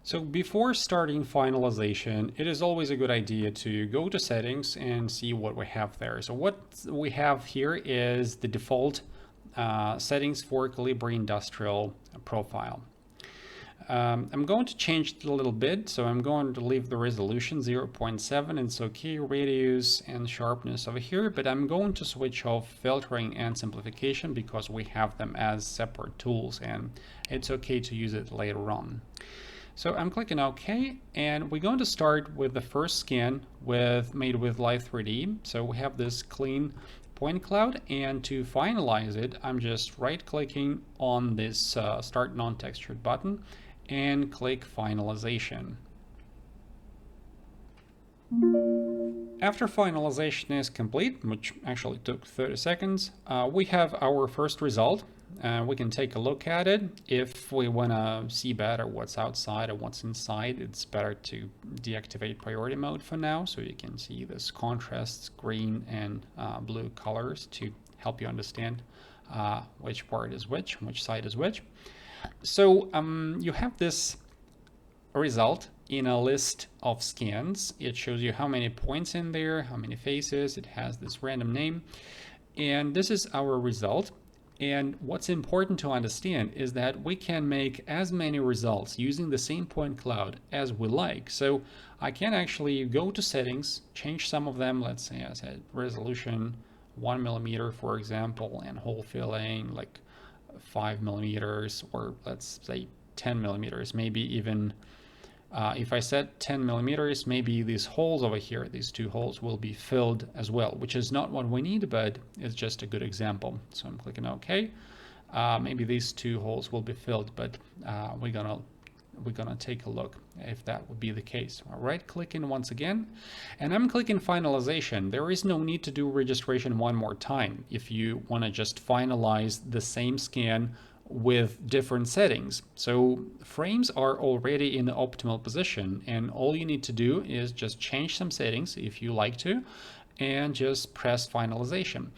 So before starting finalization, it is always a good idea to go to settings and see what we have there. So what we have here is the default settings for Calibry Industrial profile. I'm going to change it a little bit, so I'm going to leave the resolution 0.7 and it's okay, radius and sharpness over here, but I'm going to switch off filtering and simplification because we have them as separate tools and it's okay to use it later on. So I'm clicking OK, and we're going to start with the first scan made with Live3D. So we have this clean point cloud, and to finalize it, I'm just right-clicking on this Start Non-Textured button and click Finalization. After finalization is complete, which actually took 30 seconds, we have our first result. We can take a look at it. If we want to see better what's outside or what's inside, it's better to deactivate priority mode for now, so you can see this contrasts green and blue colors to help you understand which part is which side is which. So you have this result in a list of scans. It shows you how many points in there, how many faces, it has this random name, and this is our result. And what's important to understand is that we can make as many results using the same point cloud as we like. So I can actually go to settings, change some of them. Let's say I said resolution 1 millimeter, for example, and hole filling like 5 millimeters, or let's say 10 millimeters, maybe even if I set 10 millimeters, maybe these holes over here, these two holes will be filled as well, which is not what we need, but it's just a good example. So I'm clicking OK. Maybe these two holes will be filled, but we're gonna take a look if that would be the case. Right clicking once again, and I'm clicking finalization. There is no need to do registration one more time if you want to just finalize the same scan with different settings. So frames are already in the optimal position, and all you need to do is just change some settings if you like to, and just press finalization.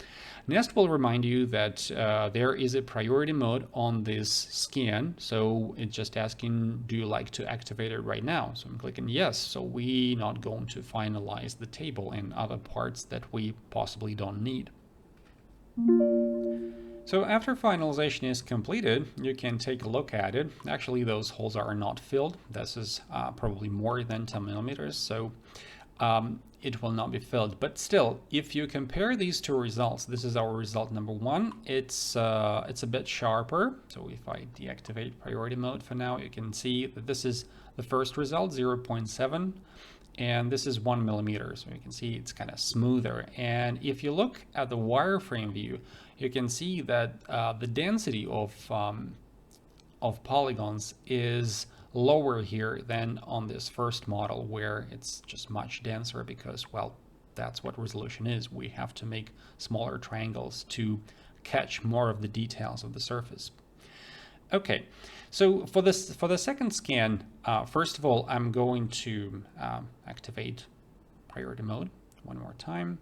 Nest will remind you that there is a priority mode on this scan, so it's just asking, do you like to activate it right now? So I'm clicking yes, so we're not going to finalize the table and other parts that we possibly don't need. So after finalization is completed, you can take a look at it. Actually, those holes are not filled. This is probably more than 10 millimeters, so it will not be filled. But still, if you compare these two results, this is our result number one. It's a bit sharper. So if I deactivate priority mode for now, you can see that this is the first result, 0.7. And this is 1 millimeter, so you can see it's kind of smoother. And if you look at the wireframe view, you can see that the density of polygons is lower here than on this first model, where it's just much denser because, well, that's what resolution is. We have to make smaller triangles to catch more of the details of the surface. Okay, so for the second scan, first of all, I'm going to activate priority mode one more time.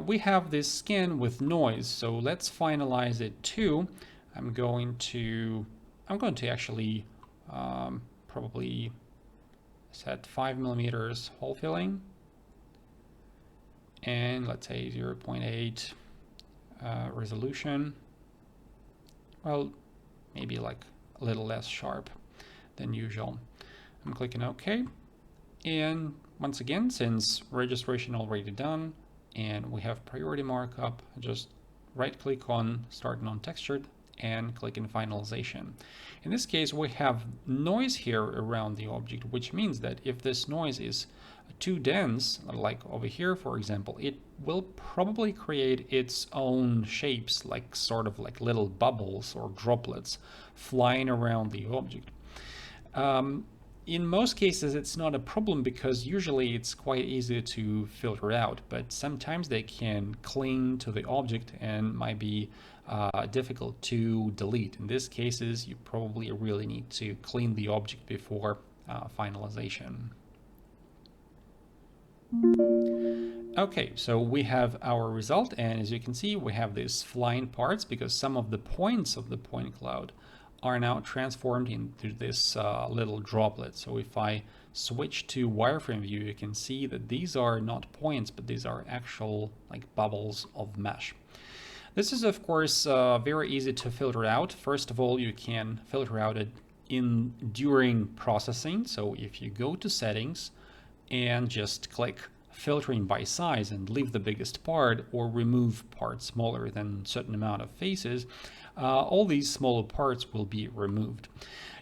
We have this scan with noise, so let's finalize it too. I'm going to actually probably set 5 millimeters hole filling, and let's say 0.8 resolution. Well, maybe like a little less sharp than usual. I'm clicking OK. And once again, since registration already done and we have priority markup, just right click on Start Non-Textured and click in Finalization. In this case, we have noise here around the object, which means that if this noise is too dense, like over here, for example, it will probably create its own shapes, like sort of like little bubbles or droplets flying around the object. In most cases, it's not a problem because usually it's quite easy to filter out, but sometimes they can cling to the object and might be difficult to delete. In these cases, you probably really need to clean the object before finalization. Okay, so we have our result, and as you can see, we have these flying parts because some of the points of the point cloud are now transformed into this little droplet. So if I switch to wireframe view, you can see that these are not points, but these are actual like bubbles of mesh. This is of course very easy to filter out. First of all, you can filter out it during processing. So if you go to settings and just click filtering by size and leave the biggest part or remove parts smaller than a certain amount of faces, all these smaller parts will be removed.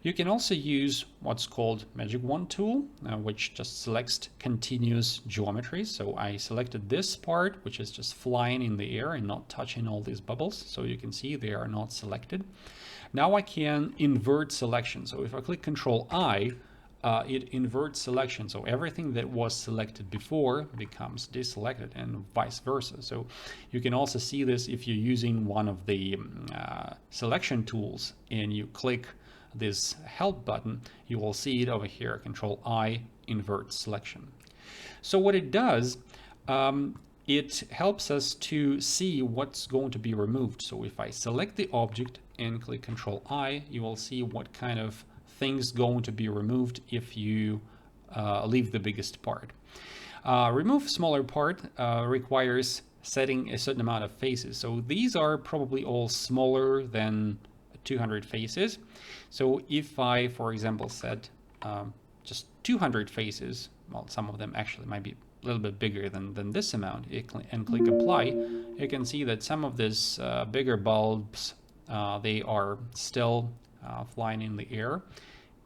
You can also use what's called Magic Wand tool, which just selects continuous geometry. So I selected this part, which is just flying in the air and not touching all these bubbles. So you can see they are not selected. Now I can invert selection. So if I click Control I, it inverts selection. So everything that was selected before becomes deselected and vice versa. So you can also see this if you're using one of the selection tools and you click this help button, you will see it over here, Control I, invert selection. So what it does, it helps us to see what's going to be removed. So if I select the object and click Control I, you will see what kind of things going to be removed if you leave the biggest part. Remove smaller part requires setting a certain amount of faces. So these are probably all smaller than 200 faces. So if I, for example, set just 200 faces, well, some of them actually might be a little bit bigger than this amount, and click apply, you can see that some of these bigger bulbs, they are still flying in the air.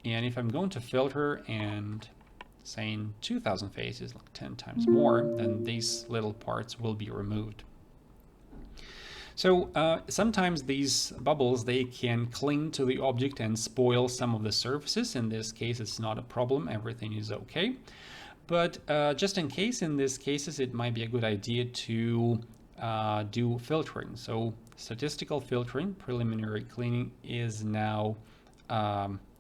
And if I'm going to filter and saying 2000 faces, like 10 times more, then these little parts will be removed. So sometimes these bubbles, they can cling to the object and spoil some of the surfaces. In this case, it's not a problem, everything is okay. But just in case, in these cases, it might be a good idea to do filtering. So statistical filtering, preliminary cleaning, is now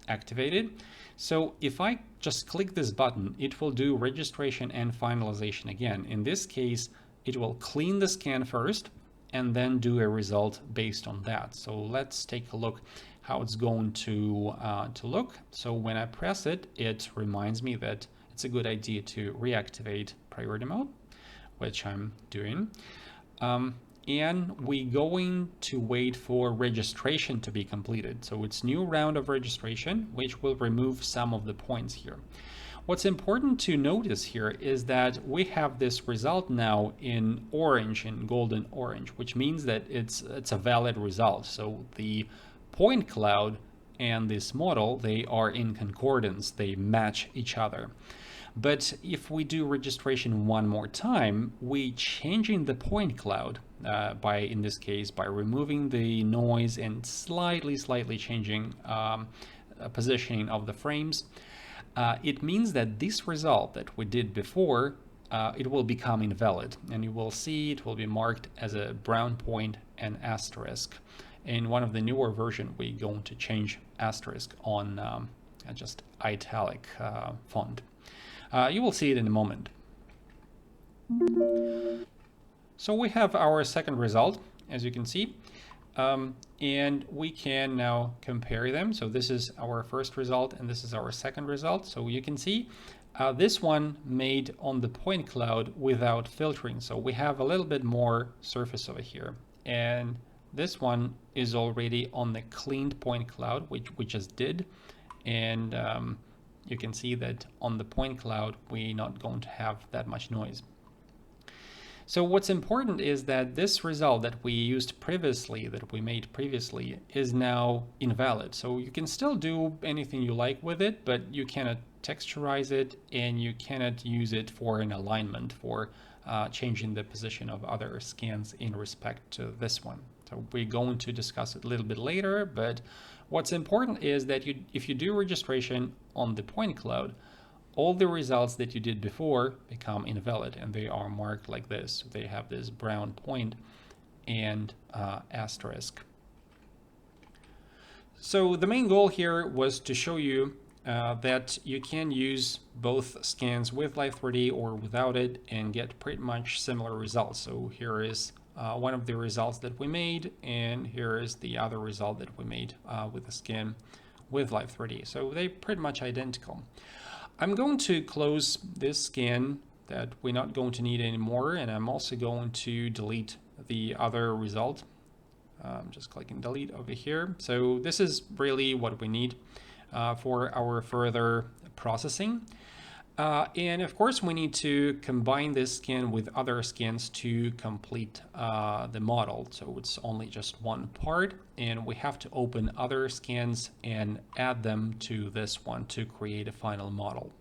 activated. So if I just click this button, it will do registration and finalization again. In this case, it will clean the scan first and then do a result based on that. So let's take a look how it's going to look. So when I press it, it reminds me that it's a good idea to reactivate priority mode, which I'm doing. And we're going to wait for registration to be completed. So it's new round of registration, which will remove some of the points here. What's important to notice here is that we have this result now in orange, in golden orange, which means that it's a valid result. So the point cloud and this model, they are in concordance, they match each other. But if we do registration one more time, we changing the point cloud in this case, by removing the noise and slightly changing positioning of the frames. It means that this result that we did before, it will become invalid, and you will see it will be marked as a brown point and asterisk. In one of the newer version, we're going to change asterisk on just italic font. You will see it in a moment. So we have our second result, as you can see, and we can now compare them. So this is our first result and this is our second result. So you can see this one made on the point cloud without filtering. So we have a little bit more surface over here. And this one is already on the cleaned point cloud, which we just did. And you can see that on the point cloud, we're not going to have that much noise. So what's important is that this result that we used previously, that we made previously, is now invalid. So you can still do anything you like with it, but you cannot texturize it and you cannot use it for an alignment, for changing the position of other scans in respect to this one. So we're going to discuss it a little bit later, but what's important is that if you do registration on the point cloud, all the results that you did before become invalid, and they are marked like this. They have this brown point and asterisk. So the main goal here was to show you that you can use both scans with Live3D or without it and get pretty much similar results. So here is one of the results that we made, and here is the other result that we made with the skin with Live 3D. So they're pretty much identical. I'm going to close this skin that we're not going to need anymore, and I'm also going to delete the other result. I'm just clicking delete over here. So this is really what we need for our further processing. And of course, we need to combine this skin with other skins to complete the model. So it's only just one part, and we have to open other skins and add them to this one to create a final model.